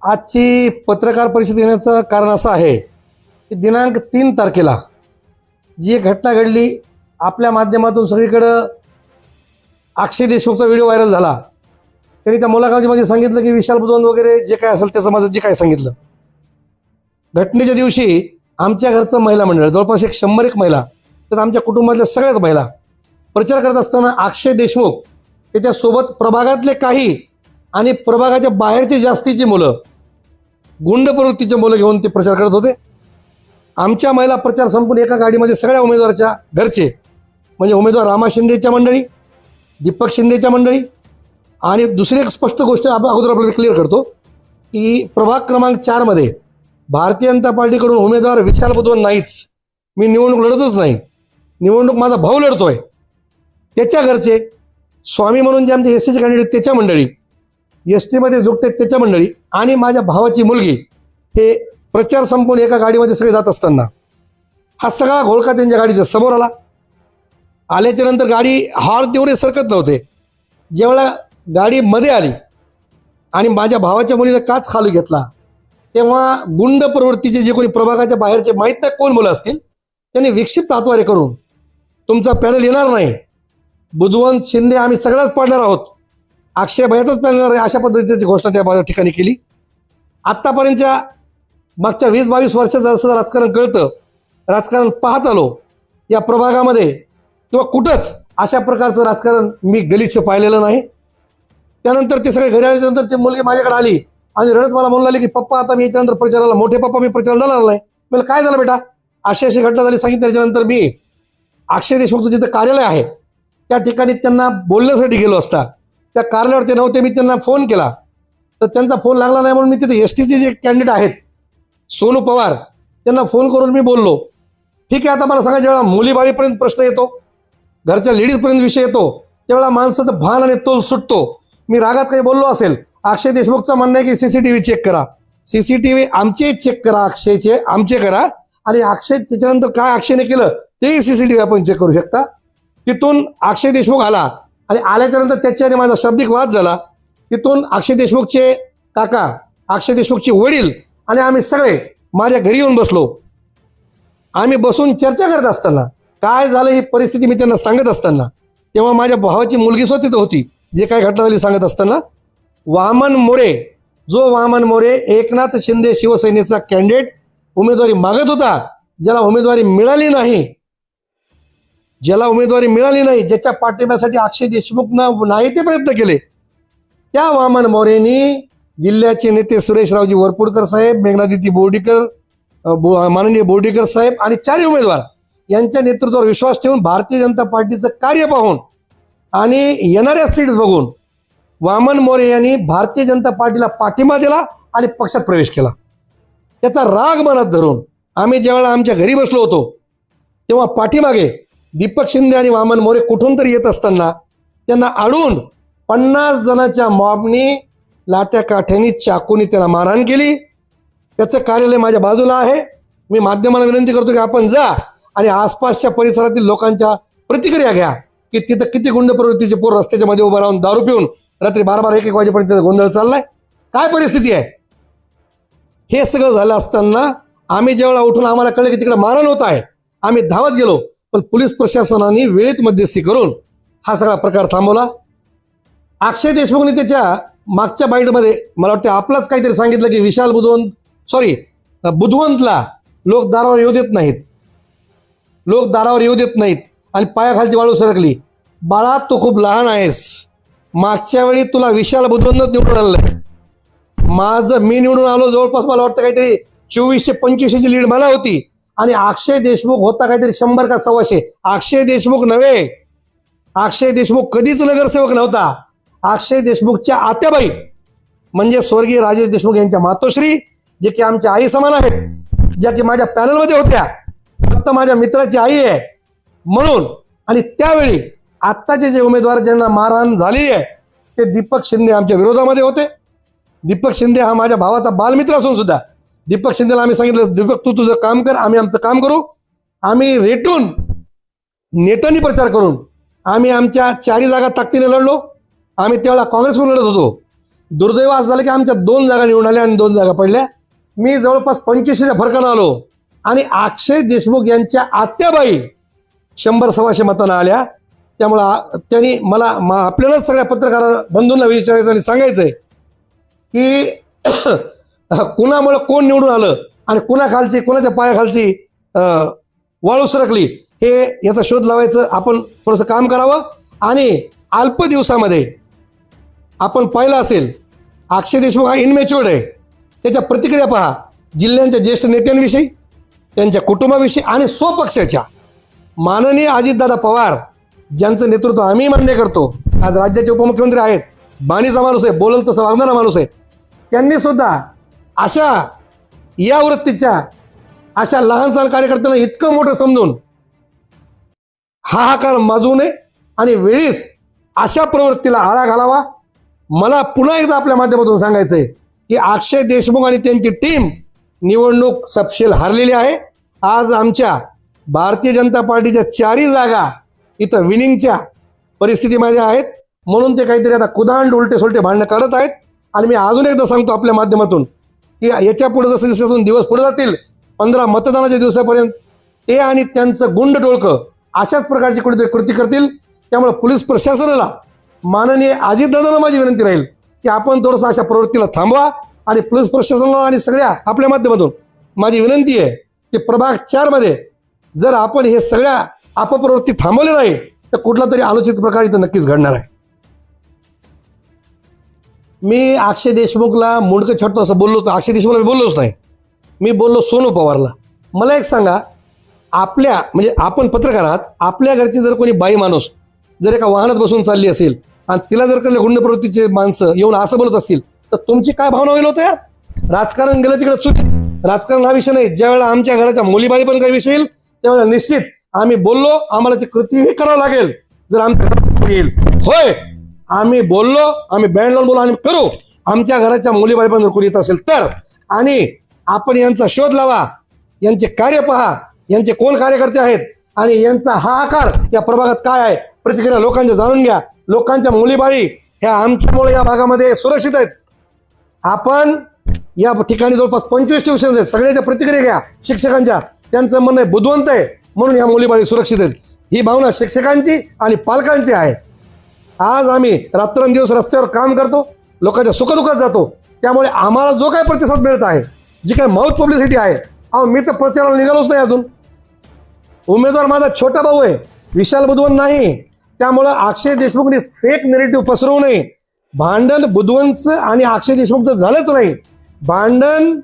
आजची पत्रकार परिषद घेण्याचं कारण असं आहे की दिनांक 3 तारखेला जी एक घटना घडली, आपल्या माध्यमातून सगळीकडं अक्षय देशमुखचा व्हिडिओ व्हायरल झाला. त्यांनी त्या मुलाखतीमध्ये सांगितलं की विशाल बुधवंत वगैरे जे काय असेल त्याचं माझं जे काय सांगितलं. घटनेच्या दिवशी आमच्या घरचं महिला मंडळ जवळपास 100 महिला, तर आमच्या कुटुंबातल्या सगळ्याच महिला प्रचार करत असताना अक्षय देशमुख त्याच्यासोबत प्रभागातले काही आणि प्रभागाच्या बाहेरची जास्तीची मुलं, गुंड प्रवृत्तीचे मुलं घेऊन ते प्रचार करत होते. आमच्या महिला प्रचार संपून एका गाडीमध्ये सगळ्या उमेदवाराच्या घरचे, म्हणजे उमेदवार रामा शिंदेच्या मंडळी, दीपक शिंदेच्या मंडळी, आणि दुसरी एक स्पष्ट गोष्ट अगोदर आपल्याला क्लिअर करतो की प्रभाग क्रमांक 4 मध्ये भारतीय जनता पार्टीकडून उमेदवार विशाल बुधवंत नाहीच. मी निवडणूक लढतच नाही, निवडणूक माझा भाऊ लढतोय. त्याच्या घरचे स्वामी म्हणून जे आमचे एससीचे कॅन्डिडेट त्याच्या मंडळी, एस टीमध्ये जोगटे त्याच्या मंडळी, आणि माझ्या भावाची मुलगी, हे प्रचार संपून एका गाडीमध्ये सगळे जात असताना हा सगळा घोळका त्यांच्या गाडीच्या समोर आला. आल्याच्या नंतर गाडी हॉर्न तेवढे सरकत नव्हते. जेव्हा गाडी मध्ये आली आणि माझ्या भावाच्या मुलीने काच खाली घेतला, तेव्हा गुंड प्रवृत्तीचे जे कोणी प्रभागाच्या बाहेरचे माहीत नाही कोण मुलं असतील, त्यांनी विक्षिप्त हातवारे करून तुमचा पॅनल येणार नाही, बुधवंत शिंदे आम्ही सगळ्याच पडणार आहोत, अक्षय भैयाचाच पॅनल आहे, अशा पद्धतीची घोषणा त्या ठिकाणी केली. आत्तापर्यंतच्या मागच्या 20-22 वर्षाचं असं राजकारण कळतं, राजकारण पाहत आलो या प्रभागामध्ये किंवा कुठंच अशा प्रकारचं राजकारण मी गलिच्छ पाहिलेलं नाही. त्यानंतर ते सगळे घरी आल्यानंतर ते मुलगी माझ्याकडे आली आणि रडत मला म्हणून लागली की पप्पा आता मी याच्यानंतर प्रचाराला, मोठे पप्पा मी प्रचार जाणार नाही. मला काय झालं बेटा, अशी अशी घटना झाली सांगितलं. त्याच्यानंतर मी अक्षय देशमुखचं जिथं कार्यालय आहे त्या ठिकाणी त्यांना बोलण्यासाठी गेलो असता, त्या कार्यालयावर ते नव्हते. मी त्यांना फोन केला तर त्यांचा फोन लागला नाही, म्हणून मी तिथे एस टीचे जे कॅन्डिडेट आहेत सोनू पवार, त्यांना फोन करून मी बोललो. ठीक आहे, आता मला सांगा, जेव्हा मुलीबाळीपर्यंत प्रश्न येतो, घरच्या लेडीजपर्यंत विषय येतो, त्यावेळेला माणसाचं भान आणि तोल सुटतो. मी रागात काही बोललो असेल, अक्षय देशमुखचं म्हणणं आहे की सीसीटीव्ही चेक करा. सीसीटीव्ही आमचे चेक करा, अक्षयचे आमचे करा, आणि अक्षय त्याच्यानंतर काय अक्षयने केलं तेही सीसीटीव्ही आपण चेक करू शकता. तिथून अक्षय देशमुख आला आणि आल्याच्या नंतर त्याच्याने माझा शाब्दिक वाद झाला. तिथून अक्षय देशमुखचे काका, अक्षय देशमुखचे वडील आणि आम्ही सगळे माझ्या घरी येऊन बसलो. आम्ही बसून चर्चा करत असताना काय झालं ही परिस्थिती मी त्यांना सांगत असताना, तेव्हा माझ्या भावाची मुलगी स्वतः तिथं होती. जे काय घटना झाली सांगत असताना वामन मोरे, जो वामन मोरे एकनाथ शिंदे शिवसेनेचा कॅन्डिडेट उमेदवारी मागत होता, ज्याला उमेदवारी मिळाली नाही, ज्याच्या पाठिंब्यासाठी अक्षय देशमुखनं नाही ते प्रयत्न केले, त्या वामन मोरेंनी जिल्ह्याचे नेते सुरेशरावजी वरपुडकर साहेब, मेघनादिती बोर्डीकर, माननीय बोर्डीकर साहेब आणि 4 उमेदवार यांच्या नेतृत्वावर विश्वास ठेवून भारतीय जनता पार्टीचं कार्य पाहून आणि येणाऱ्या सीट्स बघून वामन मोरे यांनी भारतीय जनता पार्टीला पाठिंबा दिला आणि पक्षात प्रवेश केला. त्याचा राग मनात धरून आम्ही ज्यावेळेला आमच्या घरी बसलो होतो, तेव्हा पाठीमागे दीपक शिंदे आणि वामन मोरे कुठून तरी येत असताना त्यांना अडून 50 जणांच्या मॉबनी लाट्या काठ्यांनी चाकूनी त्याला मारहाण केली. त्याचं कार्यालय माझ्या बाजूला आहे. मी माध्यमांना विनंती करतो की आपण जा आणि आसपासच्या परिसरातील लोकांच्या प्रतिक्रिया घ्या की तिथं किती गुंड प्रवृत्तीचे पोर रस्त्याच्या मध्ये उभं राहून दारू पिऊन रात्री 12-1 वाजेपर्यंत गोंधळ चाललाय, काय परिस्थिती आहे. हे सगळं झालं असताना आम्ही जेव्हा उठून आम्हाला कळलं की तिकडे मारहाण होत आहे, आम्ही धावत गेलो, पण पोलीस प्रशासनाने वेळेत मध्यस्थी करून हा सगळा प्रकार थांबवला. अक्षय देशमुखने त्याच्या मागच्या बाईटमध्ये मला वाटतं आपलाच काहीतरी सांगितलं की विशाल बुधवंतला लोक दारावर येऊ देत नाहीत, आणि पायाखालची वाळू सरकली. बाळा, तू खूप लहान आहेस. मागच्या वेळी तुला विशाल बुधवंत निवडून आणलंय. मी निवडून आलो जवळपास मला वाटतं काहीतरी 2425ची लीड मला होती, आणि अक्षय देशमुख होता काहीतरी 100 का 125. अक्षय देशमुख नव्हे, अक्षय देशमुख कधीच नगरसेवक नव्हता. अक्षय देशमुखच्या आत्याबाई म्हणजे स्वर्गीय राजेश देशमुख यांच्या मातोश्री, जे की आमच्या आई समान आहेत, ज्या की माझ्या पॅनलमध्ये होत्या, फक्त माझ्या मित्राची आई आहे म्हणून. आणि त्यावेळी आत्ताचे जे उमेदवार ज्यांना मारहाण झाली आहे ते दीपक शिंदे आमच्या विरोधामध्ये होते. दीपक शिंदे हा माझ्या भावाचा बालमित्र असून सुद्धा दीपक शिंदेला आम्ही सांगितलं, दीपक तू तुझं काम कर, आम्ही आमचं काम करू. आम्ही रेटून नेटांनी प्रचार करून आम्ही आमच्या 4 जागा ताकदीने लढलो. आम्ही त्यावेळेला काँग्रेसकडून लढत होतो. दुर्दैव असं झालं की आमच्या 2 जागा निवडून आल्या आणि 2 जागा पडल्या. मी जवळपास 85च्या फरकानं आलो आणि अक्षय देशमुख यांच्या आत्याबाई 100-125 मतांना आल्या. त्यामुळं त्यांनी मला आपल्यालाच सगळ्या पत्रकार बंधूंना विचारायचं आणि सांगायचंय की कुणामुळं कोण निवडून आलं आणि कुणाखालची कुणाच्या पायाखालची वाळू सरकली हे याचा शोध लावायचं आपण थोडंसं काम करावं. आणि अल्प दिवसामध्ये आपण पाहिलं असेल अक्षय देशमुख हा इनमॅच्युअर्ड आहे. त्याच्या प्रतिक्रिया पहा जिल्ह्यांच्या ज्येष्ठ नेत्यांविषयी, त्यांच्या कुटुंबाविषयी आणि स्वपक्षाच्या. माननीय अजितदादा पवार ज्यांचं नेतृत्व आम्ही मान्य करतो, आज राज्याचे उपमुख्यमंत्री आहेत, बाणीचा माणूस आहे, बोलल तसं वागणारा माणूस आहे, त्यांनी सुद्धा अशा या वृत्तीच्या अशा लहान सहान कार्यकर्त्यांना इतकं मोठं समजून हाहाकार माजवू नये आणि वेळीच अशा प्रवृत्तीला आळा घालावा. मला पुन्हा एकदा आपल्या माध्यमातून सांगायचंय की अक्षय देशमुख आणि त्यांची टीम निवडणूक सपशेल हारलेली आहे. आज आमच्या भारतीय जनता पार्टीच्या 4ही जागा इथं विनिंगच्या परिस्थितीमध्ये आहेत. म्हणून ते काहीतरी आता कुदांड उलटे सुलटे भांडणं काढत आहेत. आणि मी अजून एकदा सांगतो आपल्या माध्यमातून की याच्या पुढे जसं जसं दिवस पुढे जातील 15 मतदानाच्या दिवसापर्यंत ते आणि त्यांचं गुंड टोळकं अशाच प्रकारची कुठेतरी कृती करतील. त्यामुळे पोलीस प्रशासनाला माननीय अजितदादांना माझी विनंती राहील की आपण थोडंसं अशा प्रवृत्तीला थांबवा. आणि पोलीस प्रशासनाला आणि सगळ्या आपल्या माध्यमातून माझी विनंती आहे की प्रभाग 4 मध्ये जर आपण हे सगळ्या अपप्रवृत्ती थांबवले नाही तर कुठला तरी अनुचित प्रकार इथं नक्कीच घडणार आहे. मी अक्षय देशमुखला मुंडकं छाटतो असं बोललो, अक्षय देशमुखला मी बोललोच नाही. मी बोललो सोनू पवारला. मला एक सांगा, आपल्या म्हणजे आपण पत्रकार आहात, आपल्या घरची जर कोणी बाई माणूस जर एका वाहनात बसून चालली असेल आणि तिला जर कधी गुंड प्रवृत्तीचे माणसं येऊन असं बोलत असतील तर तुमची काय भावना होईल होतं यार? राजकारण गेलं तिकडे चुकी. राजकारण हा विषय नाही. ज्या वेळेला आमच्या घराच्या मुलीबाई पण काही विषय येईल त्यावेळेला निश्चित आम्ही बोललो, आम्हाला ती कृतीही करावं लागेल जर आमच्या घरात येईल. होय, आम्ही बोललो, आम्ही बँड लावून बोलू आणि करू. आमच्या घराच्या मुलीबाई पण जर कोणी येत असेल तर. आणि आपण यांचा शोध लावा, यांचे कार्य पहा, यांचे कोण कार्यकर्ते आहेत आणि यांचा हा आकार या प्रभागात काय आहे, प्रतिक्रिया लोकांच्या जाणून घ्या. लोकांच्या मुलीबाळी ह्या आमच्यामुळे या भागामध्ये सुरक्षित आहेत. आपण या ठिकाणी जवळपास 25 ट्युशन्स आहेत, सगळ्याच्या प्रतिक्रिया घ्या शिक्षकांच्या. त्यांचं म्हणणं आहे बुद्धवंत आहे म्हणून या मुलीबाळी सुरक्षित आहेत. ही भावना शिक्षकांची आणि पालकांची आहे. आज आम्ही रात्रंदिवस रस्त्यावर काम करतो, लोकांच्या सुखदुःखात जातो. त्यामुळे आम्हाला जो काही प्रतिसाद मिळत आहे, जी काही माउथ पब्लिसिटी आहे, मी तर प्रचाराला निघालोच नाही अजून. उमेदवार माझा छोटा भाऊ आहे, विशाल बुधवंत नाही. त्यामुळं अक्षय देशमुखने फेक नेरेटिव्ह पसरवू नये. भांडण बुधवंतचं आणि अक्षय देशमुखचं झालंच नाही. भांडण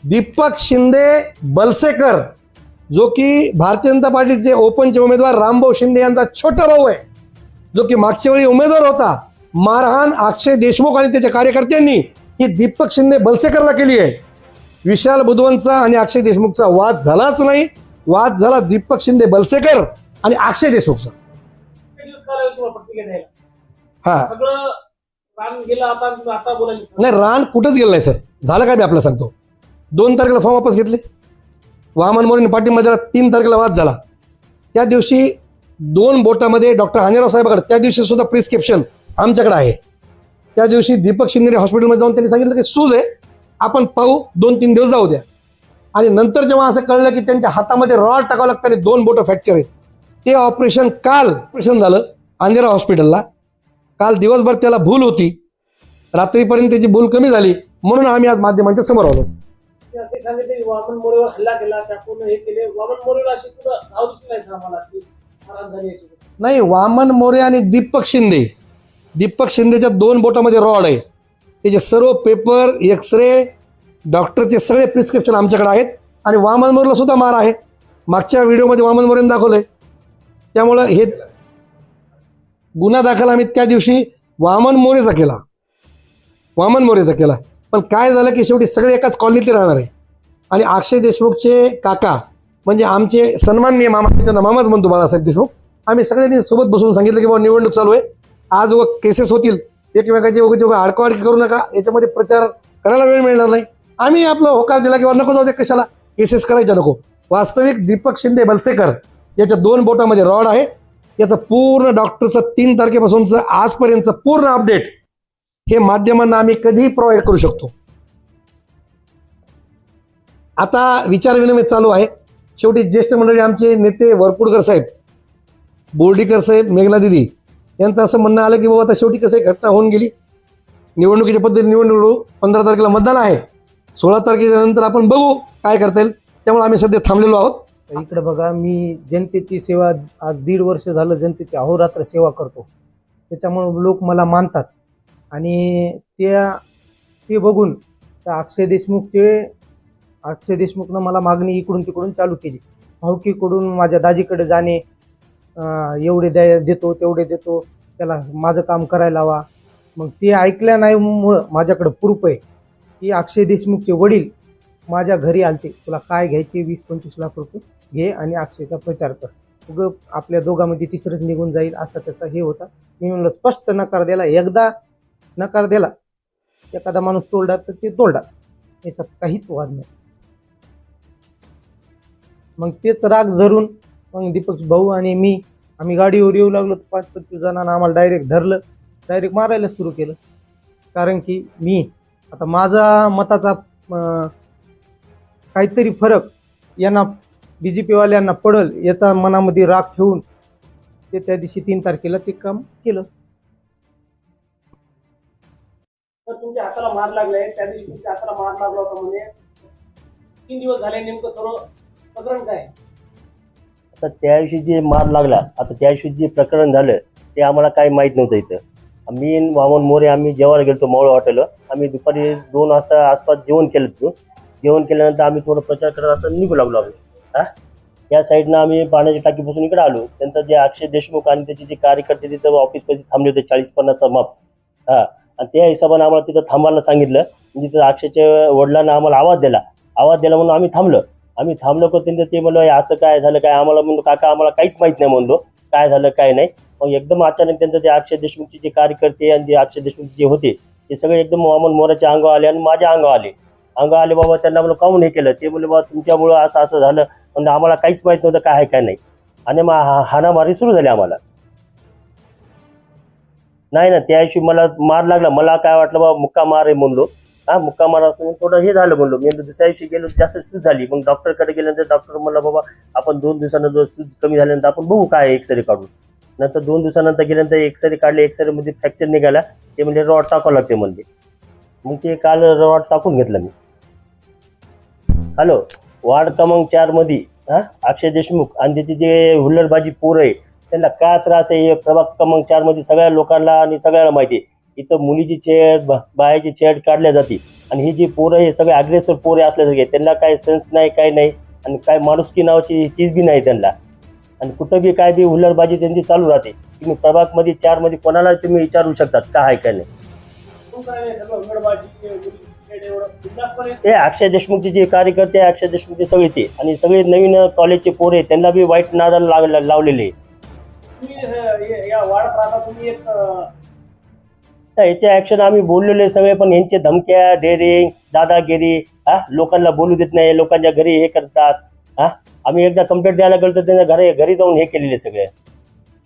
दीपक शिंदे बलसेकर, जो की भारतीय जनता पार्टीचे ओपनचे उमेदवार रामभाऊ शिंदे यांचा छोटा भाऊ आहे, जो की मागच्या वेळी उमेदवार होता. मारहाण अक्षय देशमुख आणि त्याच्या कार्यकर्त्यांनी ही दीपक शिंदे बलसेकरला केली आहे. विशाल बुधवंतचा आणि अक्षय देशमुखचा वाद झालाच नाही. वाद झाला दीपक शिंदे बलसेकर आणि अक्षय देशमुखचा. नाही, रान कुठंच गेलं नाही सर. झालं काय मी आपल्याला सांगतो. 2 तारखेला फॉर्म वापस घेतले, वामन मोरेंनी पाठिंबा दिला. 3 तारखेला वाद झाला. त्या दिवशी 2 बोटामध्ये डॉक्टर हानेराव साहेबांकडे त्या दिवशी सुद्धा प्रिस्क्रिप्शन आमच्याकडे आहे. त्या दिवशी दीपक शिंदे हॉस्पिटलमध्ये जाऊन त्यांनी सांगितलं की सूज आहे, आपण पाहू, 2-3 दिवस जाऊ द्या. आणि नंतर जेव्हा असं कळलं की त्यांच्या हातामध्ये रॉड टाकावं लागतं आणि 2 बोटं फ्रॅक्चर आहेत, ते ऑपरेशन काल ऑपरेशन झालं अंधेरा हॉस्पिटलला. काल दिवसभर त्याला भूल होती, रात्रीपर्यंत त्याची भूल कमी झाली, म्हणून आम्ही आज माध्यमांच्या समोर आलो. असे सांगितले वामन मोरेवर हल्ला केला, चाकून हे केले. वामन मोरेला अशी कुठं नाव दिसलं नाही आम्हाला की मारहाण झाली अशी. नाही, वामन मोरे आणि दीपक शिंदे, दीपक शिंदेच्या 2 बोटामध्ये रॉड आहे. त्याचे सर्व पेपर, एक्सरे, डॉक्टरचे सगळे प्रिस्क्रिप्शन आमच्याकडे आहेत. आणि वामन मोरेला सुद्धा मार आहे. मागच्या व्हिडिओमध्ये वामन मोरेने दाखवलंय. त्यामुळं हे गुन्हा दाखल आम्ही त्या दिवशी वामन मोरेचा केला. पण काय झालं की शेवटी सगळे एकाच कॉलनीत राहणार आहे. आणि अक्षय देशमुखचे काका म्हणजे आमचे सन्माननीय मामा, त्यांना मामाच म्हणतो, बाळासाहेब देशमुख. आम्ही सगळ्यांनी सोबत बसून सांगितलं की बाबा निवडणूक चालू आहे, आज व केसेस होतील, एकमेकाची वगैरे आडकावाडकी करू नका, याच्यामध्ये प्रचार करायला वेळ मिळणार नाही. आम्ही आपला होकार दिला किंवा नको जाऊ दे, कशाला केसेस करायच्या नको. वास्तविक दीपक शिंदे बलसेकर याच्या 2 बोटामध्ये रॉड आहे. याचं पूर्ण डॉक्टरचं 3 तारखेपासूनचं आजपर्यंतचं पूर्ण अपडेट हे माध्यमांना आम्ही कधीही प्रोव्हाइड करू शकतो. आता विचारविनिमय चालू आहे. शेवटी ज्येष्ठ मंडळी आमचे नेते वरपुडकर साहेब, बोर्डीकर साहेब, मेघना दिदी यांचं असं म्हणणं आलं की बाबा आता शेवटी कसं घटना होऊन गेली, निवडणुकीच्या पद्धतीने निवडणूक 15 तारखेला मतदान आहे, 16 तारखेच्या नंतर आपण बघू काय करता येईल. त्यामुळे आम्ही सध्या थांबलेलो आहोत. इकडे बघा, मी जनतेची सेवा आज 1.5 वर्ष झालं जनतेची अहोरात्र सेवा करतो. त्याच्यामुळे लोक मला मानतात आणि ते बघून त्या अक्षय देशमुखनं मला मागणी इकडून तिकडून चालू केली. भाऊकीकडून माझ्या दाजीकडे जाणे, एवढे देतो तेवढे देतो, त्याला माझं काम करायला हवा. मग ते ऐकल्या नाही मुळं माझ्याकडे प्रूफ आहे की अक्षय देशमुखचे वडील माझ्या घरी आलते, तुला काय घ्यायचे 20-25 लाख रुपये घे आणि अक्षयचा प्रचार कर, उगं आपल्या दोघांमध्ये तिसरंच निघून जाईल असा त्याचा हे होता. मी म्हणलं स्पष्ट नकार दिला. एकदा नकार दिला, एखादा माणूस तोडला तर ते तोडलाच, याच्यात काहीच वाद नाही. मग तेच राग धरून मग दीपक भाऊ आणि आम्ही गाडीवर येऊ लागलो. 5-25 जणांना आम्हाला डायरेक्ट मारायला सुरू केलं. कारण की मी आता माझा मताचा काहीतरी फरक यांना BJP वाल्यांना पडल याचा मनामध्ये राग ठेवून ते त्या दिवशी 3 तारखेला ते काम केलं. तर तुमच्या हाताला मार लागलाय, त्या दिवशी तुमच्या हाताला मार लागला होता म्हणजे 3 दिवस झाले, नेमकं सर्व प्रकरण काय? आता त्या दिवशी जे मार लागला, आता त्या दिवशी जे प्रकरण झालं ते आम्हाला काही माहीत नव्हतं. इथं मी वामन मोरे आम्ही जेवायला गेलो मावळ हॉटेल. आम्ही दुपारी 2 वाजता आसपास जेवण केलं होतं. जेवण केल्यानंतर आम्ही थोडं प्रचार करत असं निघू लागलो. या साईडनं आम्ही पाण्याच्या टाकीपासून इकडे आलो. त्यांचं जे अक्षय देशमुख आणि त्याचे जे कार्यकर्ते तिथं ऑफिसमध्ये थांबले होते 40-50चा माप, आणि त्या हिशोबाने आम्हाला तिथं थांबायला सांगितलं. म्हणजे तिथं अक्षयच्या वडिलांना आम्हाला आवाज दिला म्हणून आम्ही थांबलो का त्यांचं ते म्हणलं असं काय झालं काय. आम्हाला म्हणलो काका आम्हाला काहीच माहीत नाही म्हणलो काय झालं काय नाही. मग एकदम अचानक त्यांचं ते अक्षय देशमुखचे जे कार्यकर्ते आणि जे अक्षय देशमुखचे जे होते ते सगळे एकदम वामन मोराच्या अंगावर आले आणि माझ्या अंगावर आले. बाबा त्यांना म्हणलं काहून हे केलं. ते म्हणले बाबा तुमच्यामुळं असं झालं, म्हणजे आम्हाला काहीच माहीत नव्हतं काय आहे काय नाही. आणि मग हाणामारी सुरू झाली आम्हाला. नाही ना, त्या दिवशी मला मार लागला. मला काय वाटलं बाबा मुक्का मार आहे म्हणलो. मुक्का मार असं थोडं हे झालं म्हणलो. मी दुसऱ्या दिवशी गेलो, जास्त सूज झाली. मग डॉक्टरकडे गेल्यानंतर डॉक्टर म्हणला बाबा आपण 2 दिवसानंतर सूज कमी झाल्यानंतर आपण बघू काय एक्सरे काढून. नंतर 2 दिवसानंतर गेल्यानंतर एक्सरे काढले. एक्सरेमध्ये फ्रॅक्चर निघाला. ते म्हणजे रॉड टाकावं लागते म्हणले. मग ते काल रॉड टाकून घेतलं मी. हॅलो, वार्ड क्रमांक 4 मध्ये अक्षय देशमुख आणि त्याची जे हुल्लडबाजी पोरं आहे त्यांना काय त्रास आहे हे प्रभाग क्रमांक 4 मध्ये सगळ्या लोकांना आणि सगळ्याला माहिती आहे. इथं मुलीची छेड, बायाची छेड काढल्या जाते आणि ही जी पोरं हे सगळे अग्रेसर पोरे असल्यासारखे. त्यांना काय सेन्स नाही, काय नाही, आणि काय माणुसकी नावाची चीज बी नाही त्यांना. आणि कुठं बी काय बी हुल्लडबाजी त्यांची चालू राहते. तुम्ही प्रभाग मध्ये 4 मध्ये कोणाला तुम्ही विचारू शकतात काय आहे काय नाही. हे अक्षय देशमुखचे जे कार्यकर्ते अक्षय देशमुखचे सगळे ते आणि सगळे नवीन कॉलेजचे पोरे त्यांना बी वाईट नादाला लावलेले. याच्या ऍक्शन आम्ही बोललेले सगळे, पण यांचे धमक्या, डेरिंग, दादागिरी, लोकांना बोलू देत नाही, लोकांच्या घरी हे करतात. आम्ही एकदा कंप्लेंट द्यायला गेलो तर त्यांच्या घरी जाऊन हे केलेले सगळे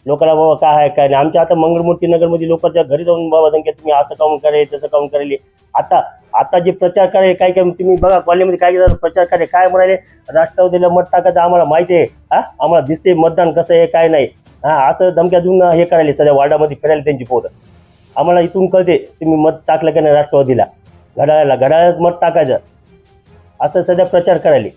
लोकांना बाबा काय आहे काय नाही. आमच्या आता मंगळमूर्ती नगरमध्ये लोकांच्या घरी जाऊन बाबा धमक्या, तुम्ही असं काऊन करे तसं काऊन करेल. आता जे प्रचार करे काय तुम्ही बघा कॉलेजमध्ये काय प्रचार करे काय म्हणाले, राष्ट्रवादीला मत टाकायचं आम्हाला माहिती आहे, आम्हाला दिसते मतदान कसं आहे काय नाही. असं धमक्या देऊन हे करायला सध्या वार्डामध्ये फिरायला त्यांची पोरं. आम्हाला इथून कळते तुम्ही मत टाकलं का नाही राष्ट्रवादीला, घड्याळात मत टाकायचं असं सध्या प्रचार करायला.